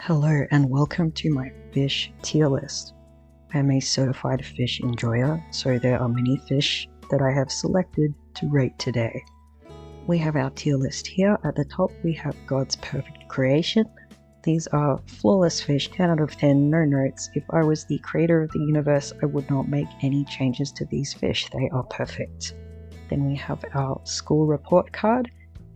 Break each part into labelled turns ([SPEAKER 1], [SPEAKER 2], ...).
[SPEAKER 1] Hello and welcome to my fish tier list. I am a certified fish enjoyer, so there are many fish that I have selected to rate today. We have our tier list here. At the top we have God's perfect creation. These are flawless fish, 10 out of 10, no notes. If I was the creator of the universe, I would not make any changes to these fish. They are perfect. Then we have our school report card,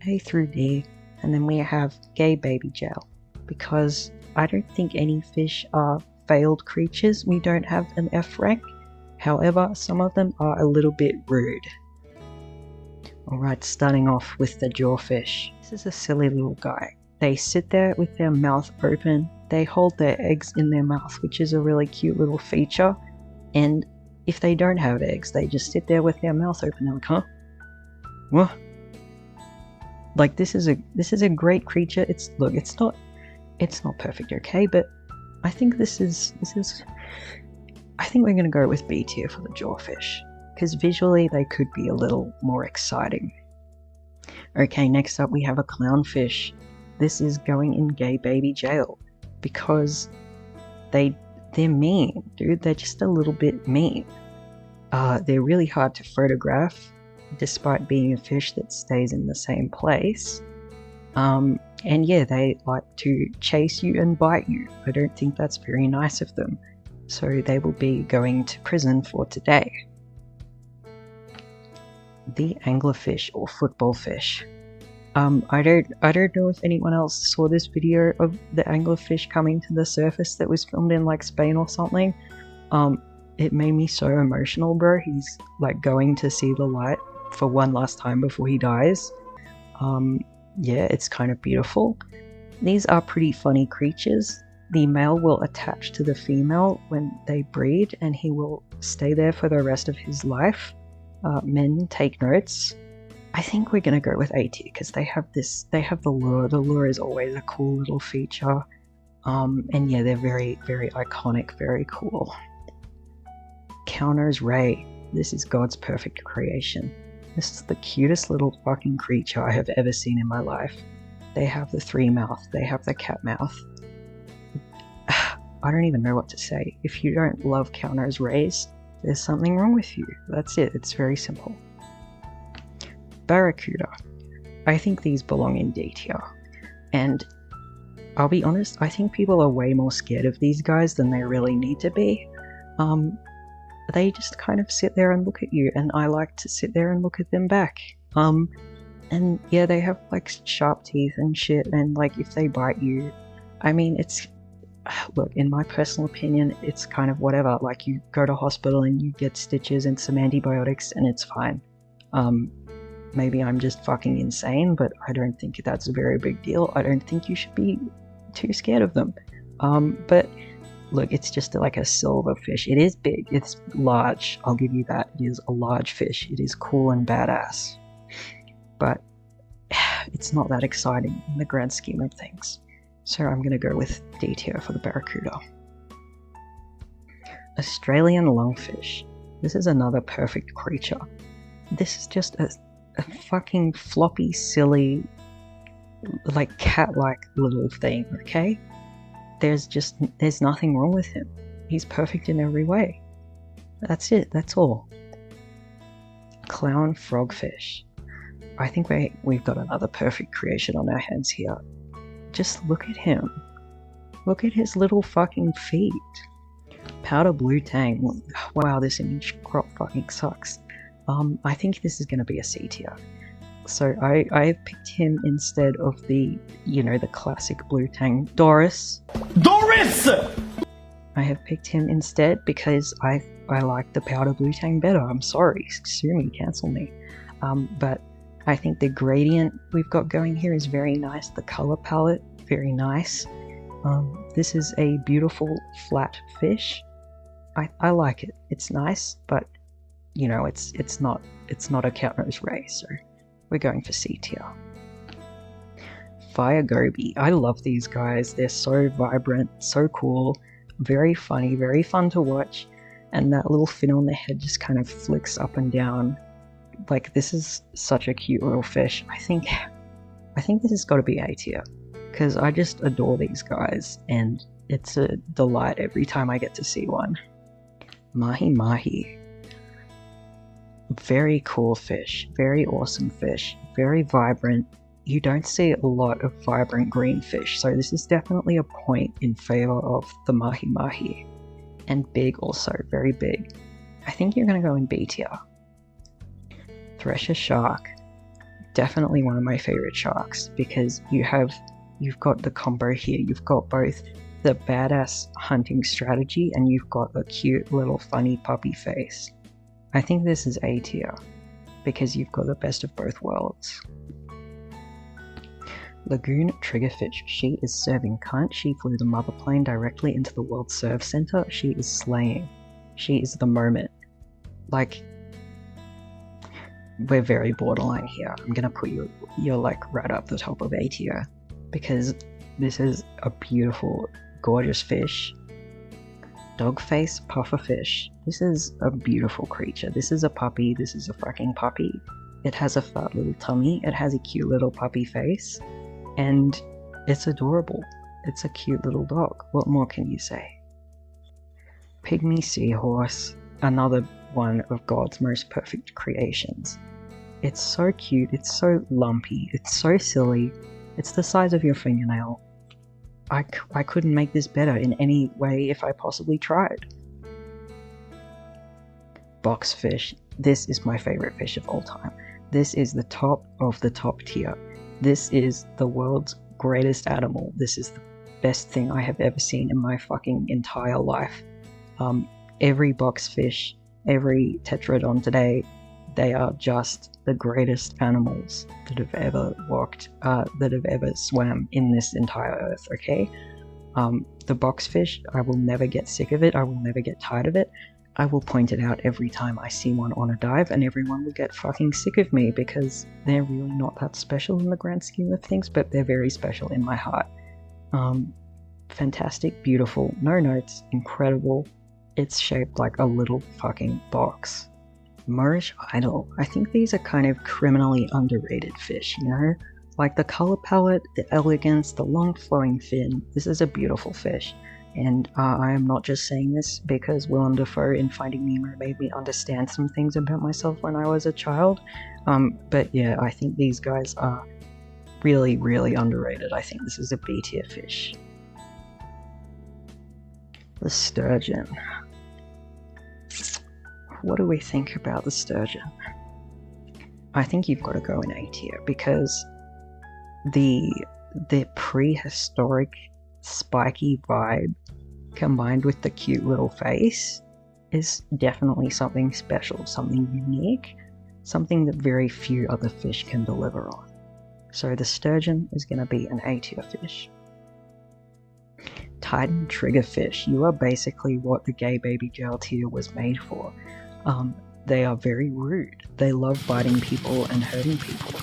[SPEAKER 1] A through D, and then we have gay baby jail. Because I don't think any fish are failed creatures, we don't have an F rank. However, some of them are a little bit rude. Alright, starting off with the jawfish. This is a silly little guy. They sit there with their mouth open. They hold their eggs in their mouth, which is a really cute little feature. And if they don't have eggs, they just sit there with their mouth open. They're like, huh? What? Like, this is a great creature. It's not perfect, okay, but I think I think we're gonna go with B tier for the jawfish, because visually they could be a little more exciting. Okay, next up we have a clownfish. This is going in gay baby jail, because they're mean, dude. They're just a little bit mean. They're really hard to photograph, despite being a fish that stays in the same place. And yeah, they like to chase you and bite you. I don't think that's very nice of them. So they will be going to prison for today. The anglerfish or football fish. I don't know if anyone else saw this video of the anglerfish coming to the surface that was filmed in like Spain or something. It made me so emotional, bro. He's like going to see the light for one last time before he dies. Yeah, it's kind of beautiful. These are pretty funny creatures. The male will attach to the female when they breed, and he will stay there for the rest of his life. Men, take notes. I think we're gonna go with A tier because they have the lure. The lure is always a cool little feature. And yeah, they're very, very iconic, very cool. Counters Ray. This is God's perfect creation. This is the cutest little fucking creature I have ever seen in my life. They have the three mouth, they have the cat mouth. I don't even know what to say. If you don't love counters rays, there's something wrong with you. That's it, it's very simple. Barracuda. I think these belong in D tier. And I'll be honest, I think people are way more scared of these guys than they really need to be. They just kind of sit there and look at you, and I like to sit there and look at them back. And yeah, they have like sharp teeth and shit, and like if they bite you, I mean, look, in my personal opinion, it's kind of whatever. Like, you go to hospital and you get stitches and some antibiotics and it's fine. Maybe I'm just fucking insane, but I don't think that's a very big deal. I don't think you should be too scared of them. But look, it's just like a silver fish. It is big, it's large, I'll give you that. It is a large fish. It is cool and badass. But it's not that exciting in the grand scheme of things. So I'm going to go with D tier for the barracuda. Australian lungfish. This is another perfect creature. This is just a fucking floppy, silly, like cat-like little thing, okay? There's nothing wrong with him. He's perfect in every way. That's it, that's all. Clown frogfish. I think we've got another perfect creation on our hands here. Just look at him. Look at his little fucking feet. Powder blue tang. Wow, this image crop fucking sucks. I think this is going to be a C tier. So I picked him instead of the classic blue tang Doris. I have picked him instead because I like the powder blue tang better. I'm sorry, sue me, cancel me. But I think the gradient we've got going here is very nice. The color palette, very nice. This is a beautiful flat fish. I like it. It's nice, but it's not a counters ray, so we're going for C tier. Fire goby. I love these guys. They're so vibrant, so cool, very funny, very fun to watch, and that little fin on the head just kind of flicks up and down. Like, this is such a cute little fish. I think this has got to be A tier, because I just adore these guys, and it's a delight every time I get to see one. Mahi mahi. Very cool fish, very awesome fish, very vibrant. You don't see a lot of vibrant green fish, so this is definitely a point in favor of the mahi mahi. And big also, very big. I think you're going to go in B tier. Thresher shark. Definitely one of my favorite sharks, because you've got the combo here. You've got both the badass hunting strategy and you've got a cute little funny puppy face. I think this is A tier, because you've got the best of both worlds. Lagoon triggerfish. She is serving cunt. She flew the mother plane directly into the World Serve Center. She is slaying. She is the moment. Like, we're very borderline here. I'm gonna put you're like right up the top of A tier, because this is a beautiful, gorgeous fish. Dogface pufferfish. This is a beautiful creature. This is a puppy. This is a fucking puppy. It has a fat little tummy. It has a cute little puppy face. And it's adorable. It's a cute little dog. What more can you say? Pygmy seahorse. Another one of God's most perfect creations. It's so cute. It's so lumpy. It's so silly. It's the size of your fingernail. I couldn't make this better in any way if I possibly tried. Boxfish. This is my favorite fish of all time. This is the top of the top tier. This is the world's greatest animal. This is the best thing I have ever seen in my fucking entire life. Every boxfish, every tetradon today, they are just the greatest animals that have ever walked, that have ever swam in this entire earth, okay? The boxfish, I will never get sick of it, I will never get tired of it. I will point it out every time I see one on a dive, and everyone will get fucking sick of me because they're really not that special in the grand scheme of things, but they're very special in my heart. Fantastic, beautiful, no notes, incredible. It's shaped like a little fucking box. Moorish idol. I think these are kind of criminally underrated fish, you know? Like the color palette, the elegance, the long flowing fin. This is a beautiful fish. And I am not just saying this because Willem Dafoe in Finding Nemo made me understand some things about myself when I was a child. But yeah, I think these guys are really, really underrated. I think this is a B tier fish. The sturgeon. What do we think about the sturgeon? I think you've got to go in A tier, because the prehistoric spiky vibe combined with the cute little face is definitely something special, something unique, something that very few other fish can deliver on. So the sturgeon is going to be an A tier fish. Titan triggerfish. You are basically what the gay baby girl tier was made for. They are very rude. They love biting people and hurting people.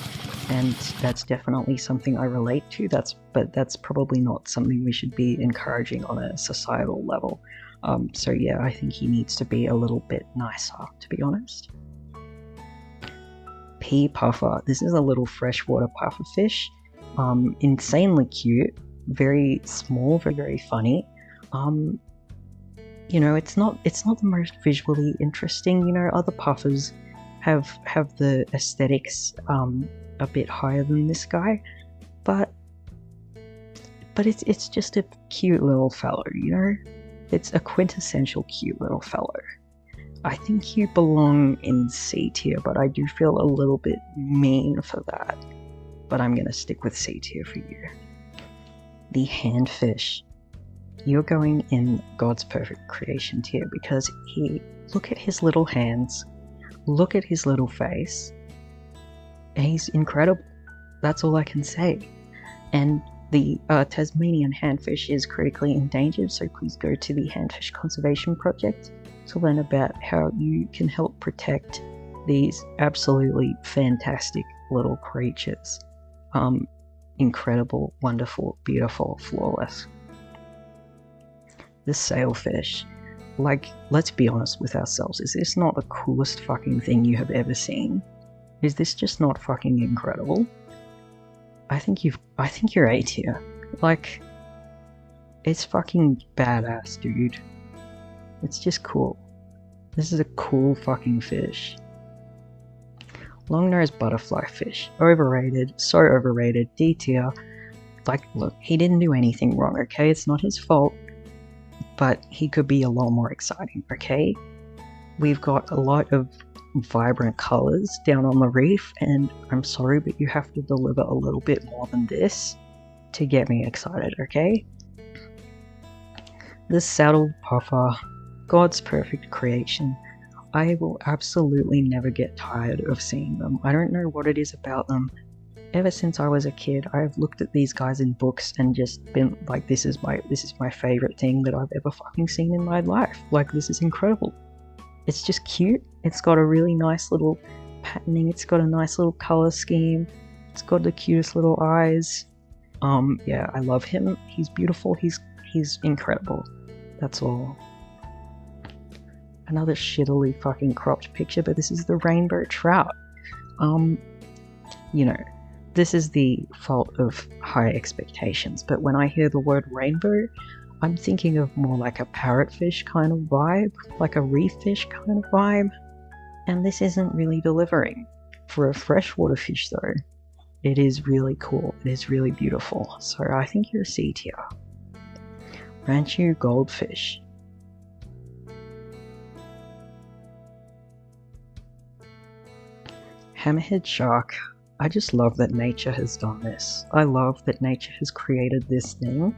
[SPEAKER 1] And that's definitely something I relate to, but that's probably not something we should be encouraging on a societal level. So yeah, I think he needs to be a little bit nicer, to be honest. Pea puffer. This is a little freshwater puffer fish. Insanely cute, very small, very, very funny. You know, it's not the most visually interesting. You know, other puffers have the aesthetics a bit higher than this guy, but it's just a cute little fellow, you know? It's a quintessential cute little fellow. I think you belong in C tier, but I do feel a little bit mean for that. But I'm gonna stick with C tier for you. The handfish. You're going in God's perfect creation tier, because look at his little hands, look at his little face. He's incredible. That's all I can say. And the Tasmanian handfish is critically endangered, so please go to the Handfish Conservation Project to learn about how you can help protect these absolutely fantastic little creatures. Incredible, wonderful, beautiful, flawless. The sailfish. Like, let's be honest with ourselves. Is this not the coolest fucking thing you have ever seen? Is this just not fucking incredible? I think you're A tier. Like, it's fucking badass, dude. It's just cool. This is a cool fucking fish. Long-nosed butterfly fish. Overrated. So overrated. D tier. Like, look, he didn't do anything wrong, okay? It's not his fault. But he could be a lot more exciting, okay? We've got a lot of vibrant colors down on the reef, and I'm sorry, but you have to deliver a little bit more than this to get me excited, okay? This saddled puffer, God's perfect creation. I will absolutely never get tired of seeing them. I don't know what it is about them. Ever since I was a kid, I've looked at these guys in books and just been like, this is my favorite thing that I've ever fucking seen in my life. Like, this is incredible. It's just cute. It's got a really nice little patterning. It's got a nice little color scheme. It's got the cutest little eyes. Yeah, I love him. He's beautiful. He's incredible. That's all. Another shittily fucking cropped picture, but this is the rainbow trout. You know, this is the fault of high expectations, but when I hear the word rainbow, I'm thinking of more like a parrotfish kind of vibe, like a reef fish kind of vibe, and this isn't really delivering. For a freshwater fish though, it is really cool, it is really beautiful, so I think you're a C tier. Ranchu goldfish. Hammerhead shark. I just love that nature has done this. I love that nature has created this thing.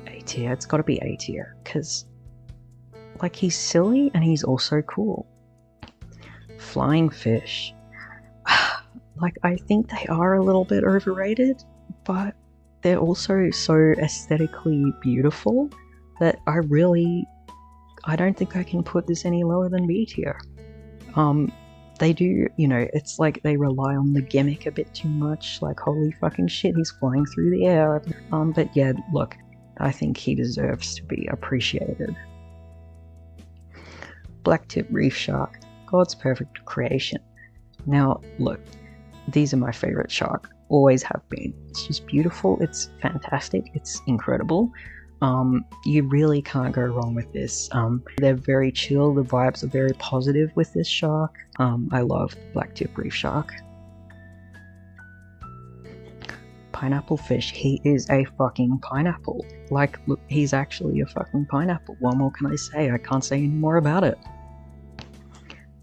[SPEAKER 1] A tier, it's gotta be A tier, because like, he's silly and he's also cool. Flying fish. Like, I think they are a little bit overrated, but they're also so aesthetically beautiful that I don't think I can put this any lower than B tier. They do, you know, it's like they rely on the gimmick a bit too much, like, holy fucking shit, he's flying through the air. But yeah, look, I think he deserves to be appreciated. Blacktip reef shark, God's perfect creation. Now, look, these are my favorite shark, always have been. It's just beautiful, it's fantastic, it's incredible. You really can't go wrong with this. They're very chill, the vibes are very positive with this shark. I love the blacktip reef shark. Pineapple fish, he is a fucking pineapple. Like, look, he's actually a fucking pineapple. What more can I say? I can't say any more about it.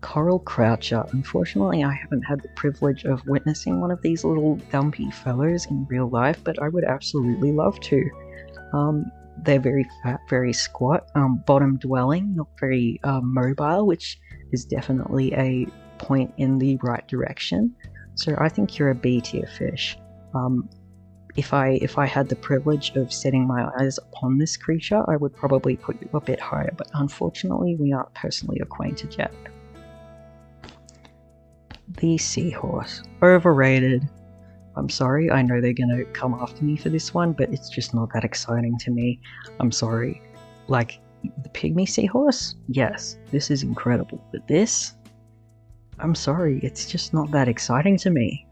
[SPEAKER 1] Coral croucher. Unfortunately, I haven't had the privilege of witnessing one of these little dumpy fellows in real life, but I would absolutely love to. They're very fat, very squat, bottom dwelling, not very mobile, which is definitely a point in the right direction. So I think you're a B tier fish. If I had the privilege of setting my eyes upon this creature, I would probably put you a bit higher, but unfortunately we aren't personally acquainted yet. The seahorse. Overrated. I'm sorry, I know they're gonna come after me for this one, but it's just not that exciting to me. I'm sorry. Like, the pygmy seahorse? Yes, this is incredible, but this? I'm sorry, it's just not that exciting to me.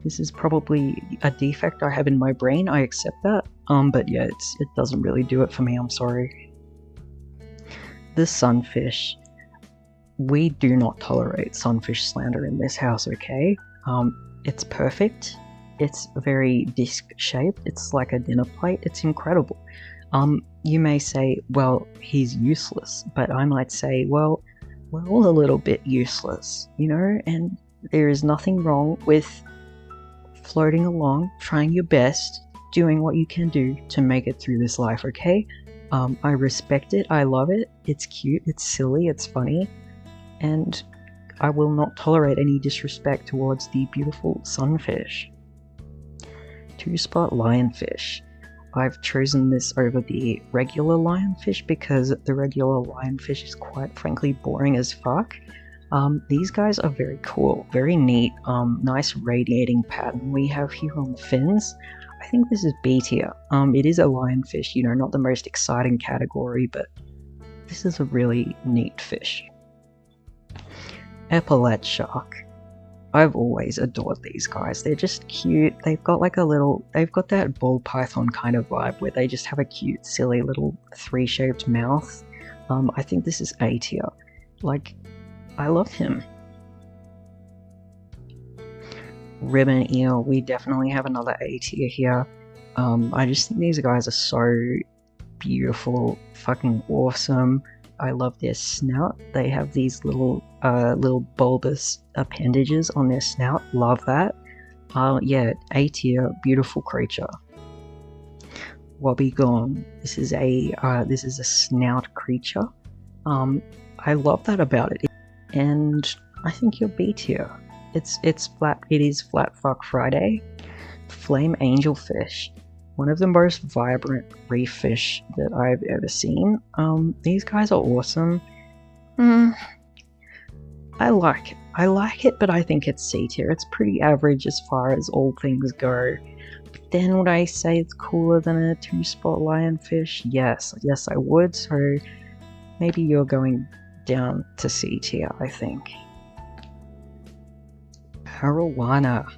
[SPEAKER 1] This is probably a defect I have in my brain, I accept that. But yeah, it doesn't really do it for me, I'm sorry. The sunfish. We do not tolerate sunfish slander in this house, okay? It's perfect. It's very disc-shaped. It's like a dinner plate. It's incredible. You may say, well, he's useless, but I might say, well, we're all a little bit useless, you know? And there is nothing wrong with floating along, trying your best, doing what you can do to make it through this life, okay? I respect it. I love it. It's cute. It's silly. It's funny. And I will not tolerate any disrespect towards the beautiful sunfish. Two-spot lionfish. I've chosen this over the regular lionfish because the regular lionfish is quite frankly boring as fuck. These guys are very cool, very neat, nice radiating pattern we have here on the fins. I think this is B tier. It is a lionfish, you know, not the most exciting category, but this is a really neat fish. Epaulet shark. I've always adored these guys. They're just cute. They've got like they've got that ball python kind of vibe where they just have a cute, silly little three-shaped mouth. I think this is A tier. Like, I love him. Ribbon eel, we definitely have another A tier here. I just think these guys are so beautiful, fucking awesome. I love their snout. They have these little bulbous appendages on their snout. Love that. Yeah, A tier, beautiful creature. Wobbegong. This is a snout creature. I love that about it. And I think you're B tier. It's flat. It is Flat Fuck Friday. Flame angelfish. One of the most vibrant reef fish that I've ever seen. These guys are awesome. I like it, but I think it's C tier. It's pretty average as far as all things go. But then would I say it's cooler than a 2-spot lionfish? Yes, I would. So maybe you're going down to C tier, I think. Arowana.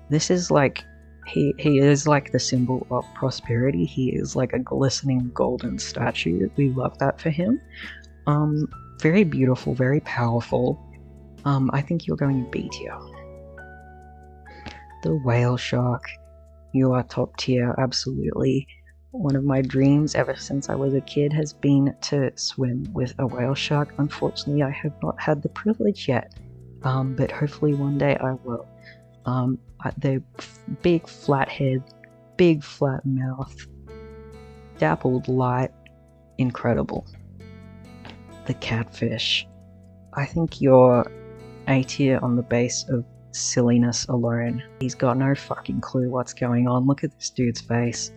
[SPEAKER 1] This is like he is like the symbol of prosperity. He is like a glistening golden statue. We love that for him. Very beautiful, very powerful. I think you're going B tier. The whale shark. You are top tier, absolutely. One of my dreams ever since I was a kid has been to swim with a whale shark. Unfortunately, I have not had the privilege yet, but hopefully one day I will. They're big flat head, big flat mouth, dappled light, incredible. The catfish. I think you're A tier on the base of silliness alone. He's got no fucking clue what's going on. Look at this dude's face.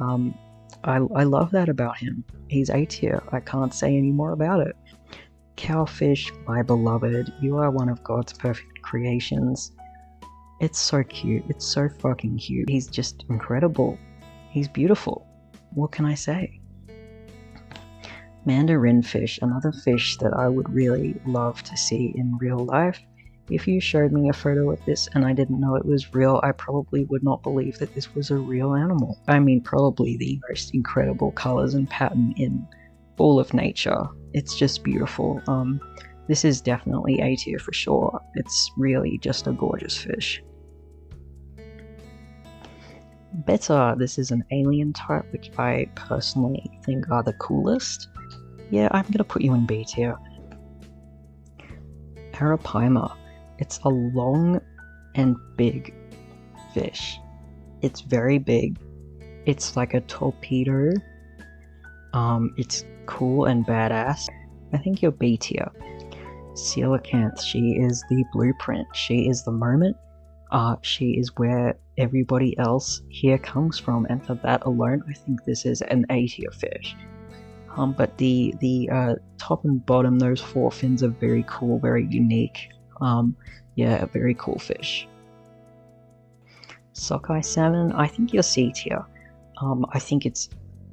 [SPEAKER 1] I love that about him. He's A tier. I can't say any more about it. Cowfish, my beloved. You are one of God's perfect creations. It's so cute. It's so fucking cute. He's just incredible. He's beautiful. What can I say? Mandarin fish, another fish that I would really love to see in real life. If you showed me a photo of this and I didn't know it was real, I probably would not believe that this was a real animal. I mean, probably the most incredible colors and pattern in all of nature. It's just beautiful. This is definitely A tier for sure. It's really just a gorgeous fish. Betta, this is an alien type, which I personally think are the coolest. Yeah, I'm gonna put you in B tier. Arapaima. It's a long and big fish. It's very big. It's like a torpedo. It's cool and badass. I think you're B tier. Coelacanth, she is the blueprint. She is the moment. She is where everybody else here comes from, and for that alone, I think this is an A tier fish. But the top and bottom, those 4 fins are very cool, very unique. Yeah, a very cool fish. Sockeye salmon, I think you're C tier. I think it's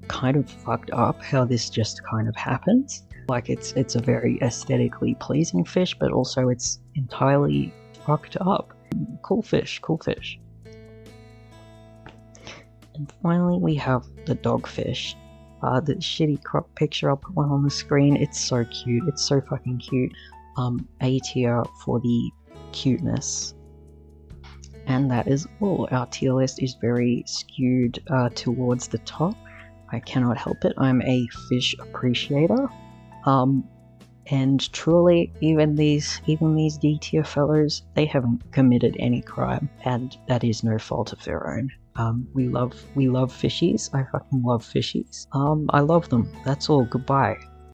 [SPEAKER 1] kind of fucked up how this just kind of happens. Like, it's a very aesthetically pleasing fish, but also it's entirely fucked up. Cool fish, cool fish. And finally we have the dogfish. The shitty crop picture, I'll put one on the screen. It's so cute, it's so fucking cute. A tier for the cuteness. And that is all. Our tier list is very skewed towards the top. I cannot help it. I'm a fish appreciator. And truly, even these D tier fellows, they haven't committed any crime, and that is no fault of their own. We love fishies. I fucking love fishies. I love them. That's all. Goodbye.